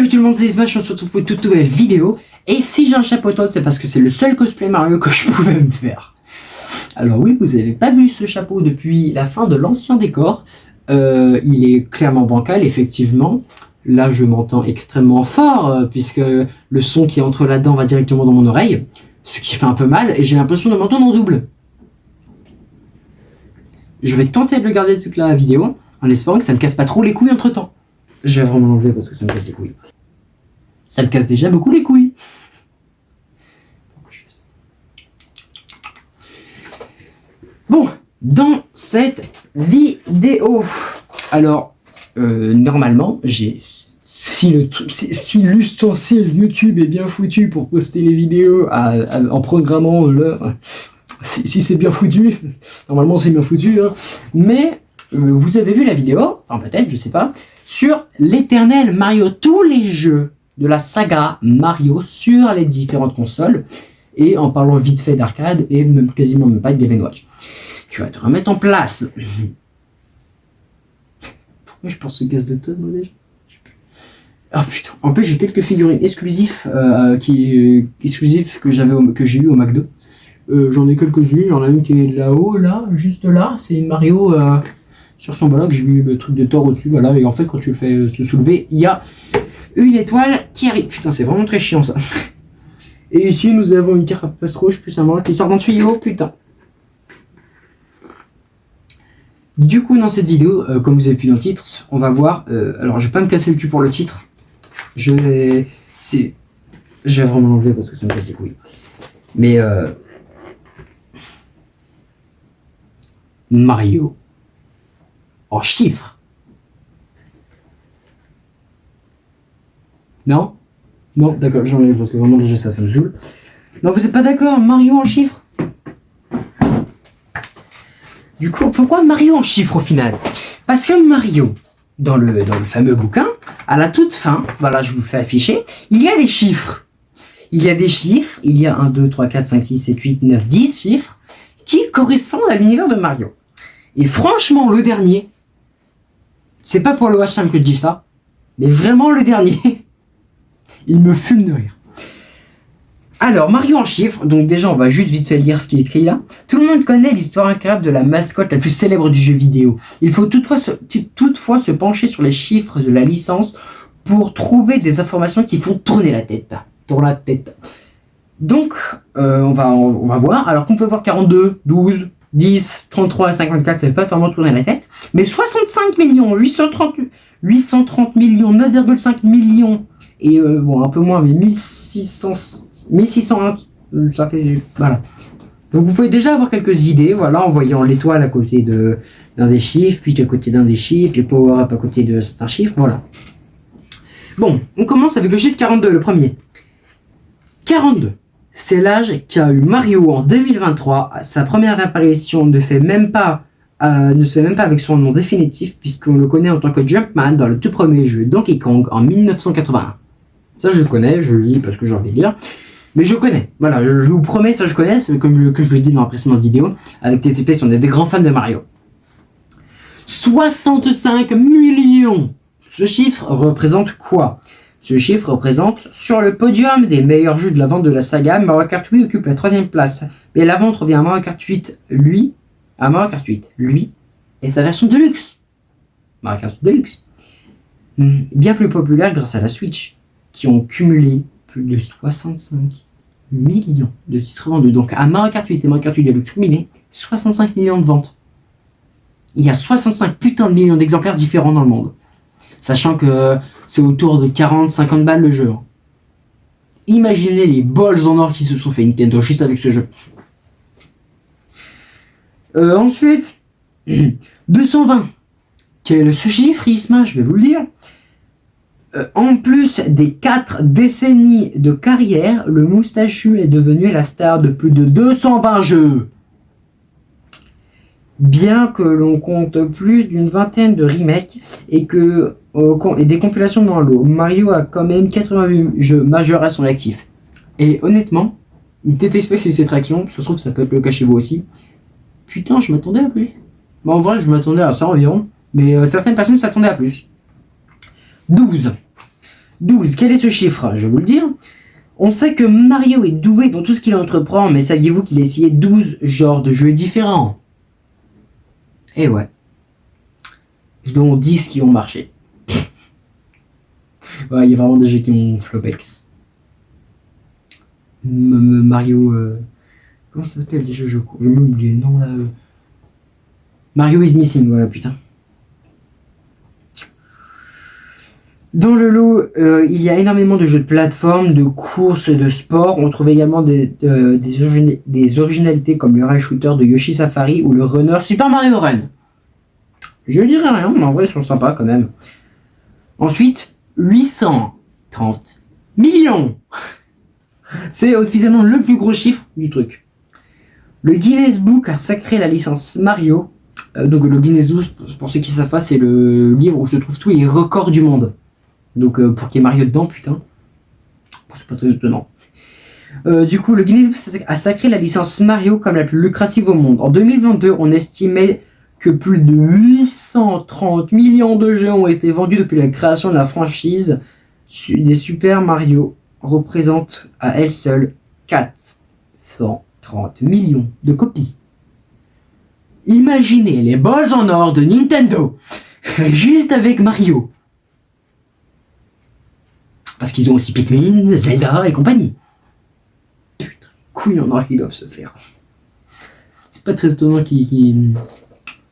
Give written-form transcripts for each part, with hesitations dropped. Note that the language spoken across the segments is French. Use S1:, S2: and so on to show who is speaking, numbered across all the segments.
S1: Salut tout le monde, c'est Smash, on se retrouve pour une toute nouvelle vidéo. Et si j'ai un chapeau tôle, c'est parce que c'est le seul cosplay Mario que je pouvais me faire. Alors oui, vous n'avez pas vu ce chapeau depuis la fin de l'ancien décor. Il est clairement bancal, effectivement. Là, je m'entends extrêmement fort, puisque le son qui entre là-dedans va directement dans mon oreille. Ce qui fait un peu mal, et j'ai l'impression de m'entendre en double. Je vais tenter de le garder toute la vidéo, en espérant que ça ne me casse pas trop les couilles entre temps. Je vais vraiment l'enlever parce que ça me casse les couilles. Ça me casse déjà beaucoup les couilles. Bon, dans cette vidéo, alors, normalement, si l'ustensile YouTube est bien foutu pour poster les vidéos en programmant l'heure, si c'est bien foutu, normalement c'est bien foutu, hein, mais vous avez vu la vidéo, enfin peut-être, je sais pas, sur l'éternel Mario, tous les jeux de la saga Mario sur les différentes consoles, et en parlant vite fait d'arcade, et même, quasiment même pas de Game & Watch. Tu vas te remettre en place. Pourquoi je pense ce gaz de tonne, moi, déjà? Ah putain, en plus j'ai quelques figurines exclusives que j'ai eu au McDo. J'en ai quelques-unes, il y en a une qui est là-haut, là, juste là, c'est une Mario sur son bloc, j'ai eu le truc de Thor au-dessus, voilà, et en fait quand tu le fais se soulever, il y a une étoile qui arrive. Putain, c'est vraiment très chiant ça. Et ici nous avons une carapace rouge plus un blanc qui sort d'un tuyau, putain. Du coup dans cette vidéo, comme vous avez pu dans le titre, on va voir, alors je vais pas me casser le cul pour le titre, je vais vraiment l'enlever parce que ça me casse les couilles. Mais Mario en chiffres. Non? Non, d'accord, j'enlève parce que vraiment déjà ça me saoule. Non, vous êtes pas d'accord, Mario en chiffres? Du coup, pourquoi Mario en chiffres au final? Parce que Mario, dans le fameux bouquin, à la toute fin, voilà, je vous fais afficher, il y a des chiffres. Il y a des chiffres, il y a 1, 2, 3, 4, 5, 6, 7, 8, 9, 10 chiffres qui correspondent à l'univers de Mario. Et franchement, le dernier, c'est pas pour le watch time que je dis ça, mais vraiment le dernier, il me fume de rire. Alors, Mario en chiffres, donc déjà on va juste vite fait lire ce qui est écrit là. Tout le monde connaît l'histoire incroyable de la mascotte la plus célèbre du jeu vidéo. Il faut toutefois se pencher sur les chiffres de la licence pour trouver des informations qui font tourner la tête. Donc, on va voir. Alors qu'on peut voir 42, 12, 10, 33 et 54, ça ne fait pas vraiment tourner la tête. Mais 65 millions, 830 millions, 9,5 millions, et bon, un peu moins, mais 1601, ça fait... Voilà. Donc vous pouvez déjà avoir quelques idées, voilà, en voyant l'étoile à côté d'un des chiffres, puis à côté d'un des chiffres, les power-up à côté de certains chiffres, voilà. Bon, on commence avec le chiffre 42, le premier. 42. C'est l'âge qu'a eu Mario en 2023. Sa première apparition ne se fait même pas avec son nom définitif, puisqu'on le connaît en tant que Jumpman dans le tout premier jeu Donkey Kong en 1981. Ça je le connais, je le lis parce que j'ai envie de lire. Mais je connais, voilà, je vous promets, ça je connais, comme je l'ai dit dans la précédente vidéo, avec TTP, on est des grands fans de Mario. 65 millions. Ce chiffre représente quoi? Ce chiffre représente, sur le podium des meilleurs jeux de la vente de la saga, Mario Kart 8 occupe la 3e place. Mais la vente revient à Mario Kart 8, lui, et sa version Deluxe. Mario Kart Deluxe. Bien plus populaire grâce à la Switch, qui ont cumulé plus de 65 millions de titres vendus. Donc à Mario Kart 8 et Mario Kart 8 Deluxe combinés, 65 millions de ventes. Il y a 65 putains de millions d'exemplaires différents dans le monde. Sachant que c'est autour de 40-50 balles le jeu. Imaginez les bols en or qui se sont fait Nintendo juste avec ce jeu. Ensuite, 220. Quel est ce chiffre, Isma? Je vais vous le dire. En plus des 4 décennies de carrière, le moustachu est devenu la star de plus de 220 jeux. Bien que l'on compte plus d'une vingtaine de remakes et des compilations dans l'eau, Mario a quand même 88 jeux majeurs à son actif. Et honnêtement, détestez cette réaction, je trouve que ça peut être le cas chez vous aussi. Putain, je m'attendais à plus. Bon, en vrai, je m'attendais à ça environ, mais certaines personnes s'attendaient à plus. 12. 12. Quel est ce chiffre? Je vais vous le dire. On sait que Mario est doué dans tout ce qu'il entreprend, mais saviez-vous qu'il a essayé 12 genres de jeux différents? Eh ouais. Dont 10 qui ont marché. Ouais, il y a vraiment des jeux qui ont flopex. Mario... Comment ça s'appelle les jeux? Je me oublié le nom là. Mario is Missing, voilà, putain. Dans le lot, il y a énormément de jeux de plateforme, de courses, de sport. On trouve également des originalités comme le rail shooter de Yoshi Safari ou le runner Super Mario Run. Je dirais rien, mais en vrai ils sont sympas quand même. Ensuite, 830 millions. C'est officiellement le plus gros chiffre du truc. Le Guinness Book a sacré la licence Mario. Donc le Guinness Book, pour ceux qui savent pas, c'est le livre où se trouvent tous les records du monde. Donc pour qu'il y ait Mario dedans, putain. C'est pas très étonnant. Du coup, le Guinness Book a sacré la licence Mario comme la plus lucrative au monde. En 2022, on estimait que plus de 830 millions de jeux ont été vendus depuis la création de la franchise des Super Mario, représente à elle seule 430 millions de copies. Imaginez les bols en or de Nintendo, juste avec Mario. Parce qu'ils ont aussi Pikmin, Zelda et compagnie. Putain, couilles en or qu'ils doivent se faire. C'est pas très étonnant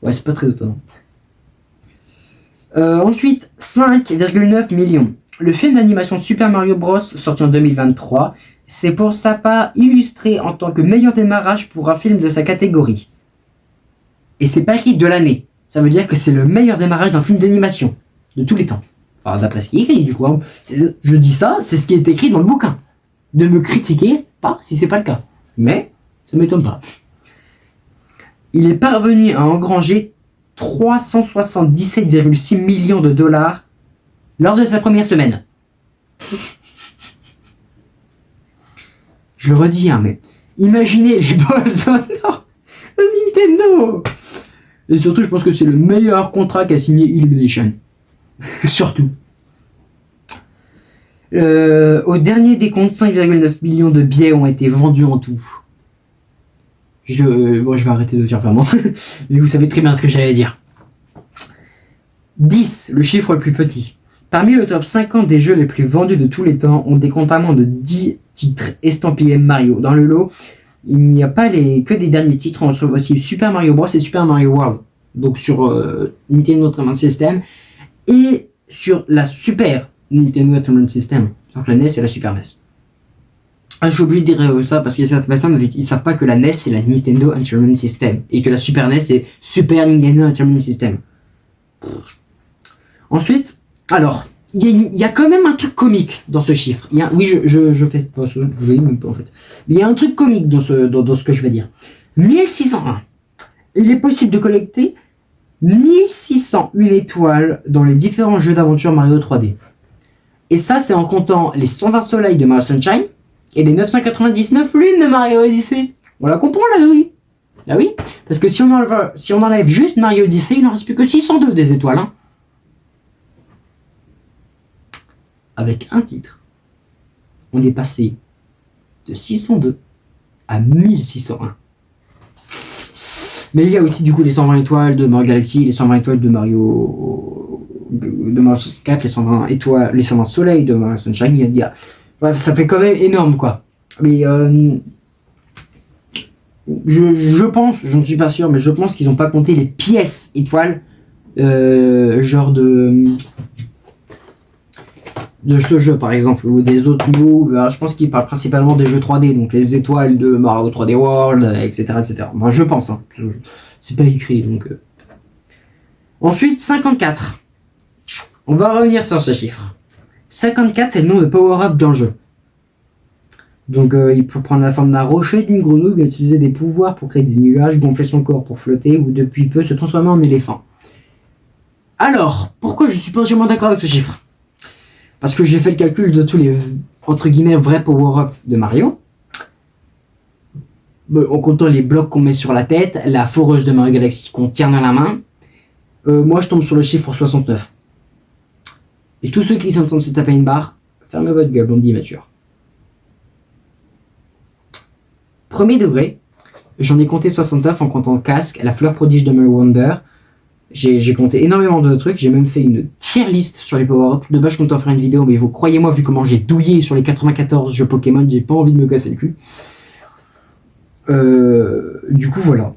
S1: Ouais, c'est pas très étonnant. Ensuite, 5,9 millions. Le film d'animation Super Mario Bros. Sorti en 2023, c'est pour sa part illustré en tant que meilleur démarrage pour un film de sa catégorie. Et c'est pas écrit de l'année. Ça veut dire que c'est le meilleur démarrage d'un film d'animation de tous les temps. Enfin, d'après ce qui est écrit, du coup. Je dis ça, c'est ce qui est écrit dans le bouquin. Ne me critiquez pas si c'est pas le cas. Mais, ça m'étonne pas. Il est parvenu à engranger 377,6 millions de dollars lors de sa première semaine. Je le redis, hein, mais imaginez les bols en or de Nintendo. Et surtout, je pense que c'est le meilleur contrat qu'a signé Illumination. Surtout. Au dernier décompte, 5,9 millions de billets ont été vendus en tout. Je vais arrêter de dire vraiment. Mais vous savez très bien ce que j'allais dire. 10, le chiffre le plus petit. Parmi le top 50 des jeux les plus vendus de tous les temps, on décompte pas moins de 10 titres estampillés Mario. Dans le lot, il n'y a pas que des derniers titres, on trouve aussi Super Mario Bros et Super Mario World. Donc sur Nintendo Entertainment System et sur la Super Nintendo Entertainment System. Donc la NES et la Super NES. Ah, j'ai oublié de dire ça parce qu'il y a certaines personnes ils savent pas que la NES c'est la Nintendo Entertainment System et que la Super NES c'est Super Nintendo Entertainment System. Ensuite, alors, il y a quand même un truc comique dans ce chiffre. Oui, je fais pas ce vous voyez même pas en fait. Mais il y a un truc comique dans ce que je vais dire. 1601. Il est possible de collecter 1601 étoiles dans les différents jeux d'aventure Mario 3D. Et ça, c'est en comptant les 120 soleils de Mario Sunshine et les 999 lunes de Mario Odyssey. On la comprend là, oui. Là oui, parce que si on enlève juste Mario Odyssey, il n'en reste plus que 602 des étoiles. Hein. Avec un titre, on est passé de 602 à 1601. Mais il y a aussi du coup les 120 étoiles de Mario Galaxy, les 120 étoiles de Mario 64, les 120 étoiles, les 120 soleils de Mario Sunshine. Bref, ça fait quand même énorme quoi. Mais je pense, je ne suis pas sûr, mais je pense qu'ils n'ont pas compté les pièces étoiles, genre de ce jeu par exemple, ou des autres mots. Je pense qu'ils parlent principalement des jeux 3D, donc les étoiles de Mario 3D World, etc. etc. Moi je pense, hein. C'est pas écrit donc. Ensuite, 54. On va revenir sur ce chiffre. 54, c'est le nom de power-up dans le jeu. Donc il peut prendre la forme d'un rocher, d'une grenouille, et utiliser des pouvoirs pour créer des nuages, gonfler son corps pour flotter, ou depuis peu se transformer en éléphant. Alors, pourquoi je suis pas vraiment d'accord avec ce chiffre ? Parce que j'ai fait le calcul de tous les, entre guillemets, vrais power-up de Mario. En comptant les blocs qu'on met sur la tête, la foreuse de Mario Galaxy qu'on tient dans la main. Moi, je tombe sur le chiffre 69. Et tous ceux qui sont en train de se taper une barre, fermez votre gueule, bande d'immatures. Premier degré, j'en ai compté 69 en comptant casque, la fleur prodige de Mary Wonder. J'ai compté énormément de trucs, j'ai même fait une tier list sur les power-ups. De base, je comptais en faire une vidéo, mais vous croyez-moi, vu comment j'ai douillé sur les 94 jeux Pokémon, j'ai pas envie de me casser le cul. Du coup, voilà.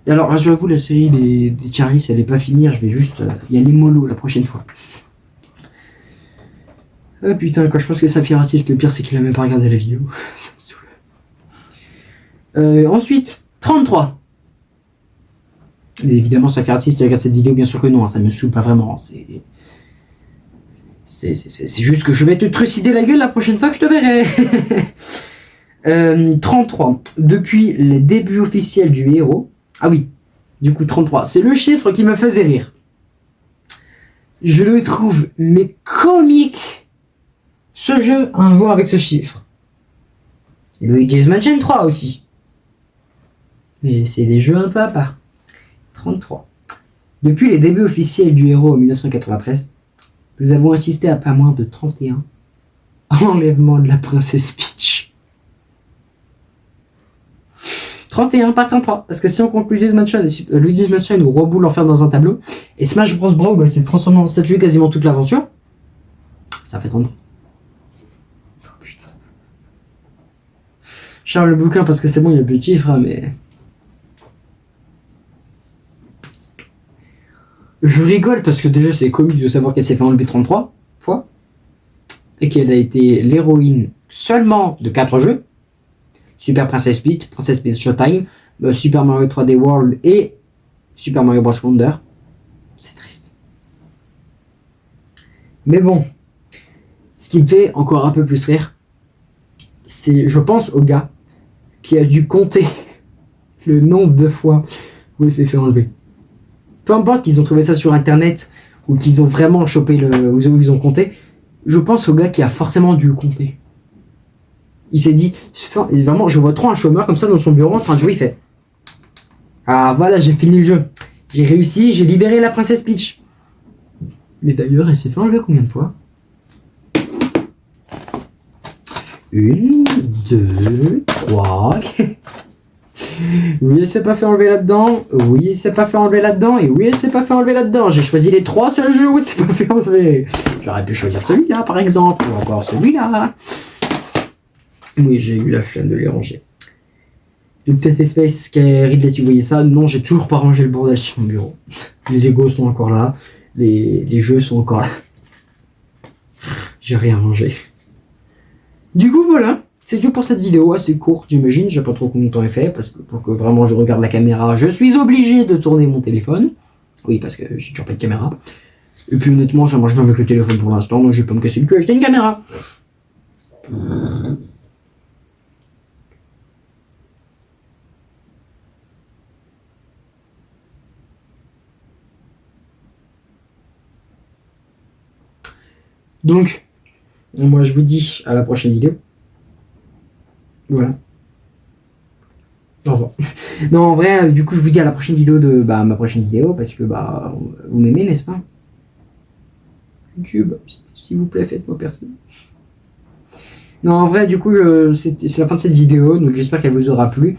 S1: Alors, rassurez-vous, la série des tier lists, elle est pas finie, je vais juste... Il y a les molos la prochaine fois. Ah putain, quand je pense que Saphir Artist, le pire, c'est qu'il a même pas regardé la vidéo. Ça me saoule. Ensuite, 33. Et évidemment, Saphir Artist, il regarde cette vidéo, bien sûr que non, hein, ça me saoule pas vraiment. C'est juste que je vais te trucider la gueule la prochaine fois que je te verrai. 33. Depuis les débuts officiels du héros. Ah oui, du coup 33. C'est le chiffre qui me faisait rire. Je le trouve mais comique. Ce jeu a un voir avec ce chiffre. Luigi's Mansion 3 aussi. Mais c'est des jeux un peu à part. 33. Depuis les débuts officiels du héros en 1993, nous avons assisté à pas moins de 31 enlèvements de la princesse Peach. 31 par 33, parce que si on compte Luigi's Mansion nous reboule l'enfer dans un tableau, et Smash Bros. Brawl bah, s'est transformé en statue quasiment toute l'aventure, ça fait 33. Oh putain. Je ferme le bouquin parce que c'est bon, il y a plus de chiffres, hein, mais... Je rigole parce que déjà c'est comique de savoir qu'elle s'est fait enlever 33 fois, et qu'elle a été l'héroïne seulement de 4 jeux. Super Princess Peach Showtime, Super Mario 3D World et Super Mario Bros. Wonder. C'est triste. Mais bon, ce qui me fait encore un peu plus rire, c'est, je pense, au gars qui a dû compter le nombre de fois où il s'est fait enlever. Peu importe qu'ils ont trouvé ça sur internet ou qu'ils ont vraiment chopé où ils ont compté, je pense au gars qui a forcément dû le compter. Il s'est dit, vraiment, je vois trop un chômeur comme ça dans son bureau en train de jouer, il fait ah voilà, j'ai fini le jeu. J'ai réussi, j'ai libéré la princesse Peach. Mais d'ailleurs, elle s'est fait enlever combien de fois? 1, 2, 3. Oui, elle s'est pas fait enlever là-dedans. Oui, elle s'est pas fait enlever là-dedans. Et oui, elle s'est pas fait enlever là-dedans. J'ai choisi les 3 seuls jeux où elle s'est pas fait enlever. J'aurais pu choisir celui-là, par exemple. Ou encore celui-là. Oui, j'ai eu la flemme de les ranger. De peut-être espèce qu'est Ridley, si vous voyez ça. Non, j'ai toujours pas rangé le bordel sur mon bureau. Les Legos sont encore là. Les jeux sont encore là. J'ai rien rangé. Du coup, voilà. C'est tout pour cette vidéo, assez courte, j'imagine. Je sais pas trop combien de temps elle fait, parce que pour que vraiment je regarde la caméra, je suis obligé de tourner mon téléphone. Oui, parce que j'ai toujours pas de caméra. Et puis honnêtement, ça marche bien avec le téléphone pour l'instant, donc je vais pas me casser le cul à acheter une caméra. Donc, moi je vous dis à la prochaine vidéo. Voilà. Au revoir. Non, en vrai, du coup, je vous dis à la prochaine vidéo de ma prochaine vidéo, parce que vous m'aimez, n'est-ce pas? YouTube, s'il vous plaît, faites-moi personne. Non, en vrai, du coup, c'est la fin de cette vidéo, donc j'espère qu'elle vous aura plu.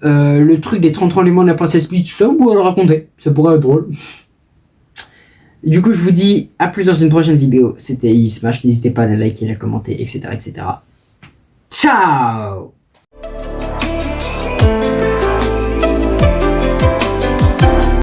S1: Le truc des 30 éléments de la princesse Peach, ça, vous pourrez le raconter. Ça pourrait être drôle. Et du coup, je vous dis à plus dans une prochaine vidéo. C'était Smash, n'hésitez pas à la liker, à la commenter, etc., etc. Ciao!